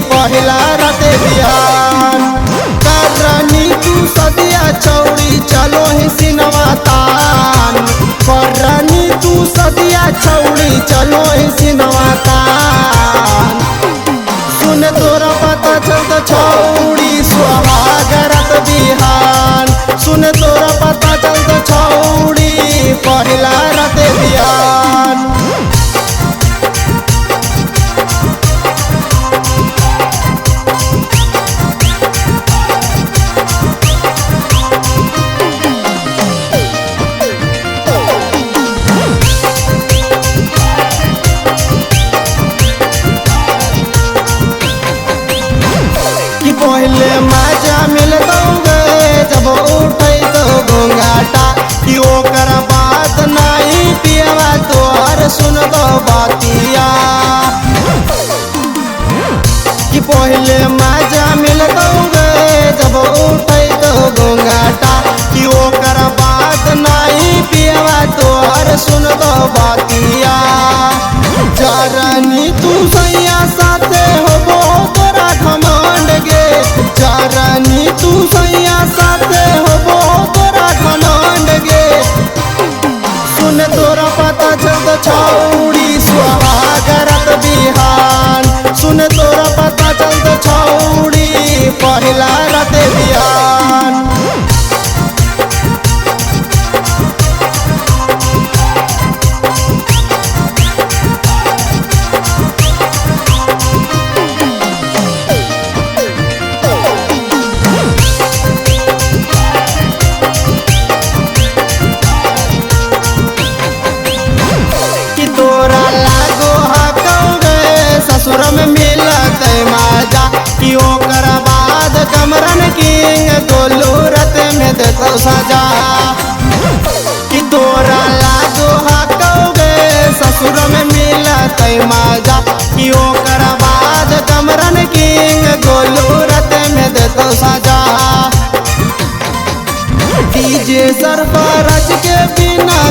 पहला राते बिहान। करनी तू सदिया छौड़ी चलो ही सिनवा तान। करनी तू सदिया छौड़ी चलो ही सिनवा तान। सुन तोरा पता चलत छौड़ी सुहाग रात बिहान। सुन तोरा पता चलत छौड़ी पहला राते बिहान। पहले मजा मिल दोगे जब उठे तो घोंघाटा कि ओकर बात नहीं पियवा तोहर सुन दो बातिया। कि पहले मजा मिल दोगे जब उठे तो घोंघाटा कि ओकर बात नहीं पियवा तोहर सुन दो बातिया। जारानी तू सैया साथे होबो तोरा घमंड गे। जारानी तू सैया साथे होबो तोरा घमंड गे। सुन तोरा पता चलत छौड़ी सुहाग रात बिहान। सुन तोरा पता चलत छौड़ी पहला राते बिहान। तोरा लागो हकौगे ससुर में मिलत मजा कि ओकर बाद कमरन किंग गोलू रत में देतो सजा। कि तोरा लागो हकौगे ससुर में मिलत मजा कि ओकर बाद कमरन किंग गोलू रत में देतो सजा। डीजे सरफराज के बिना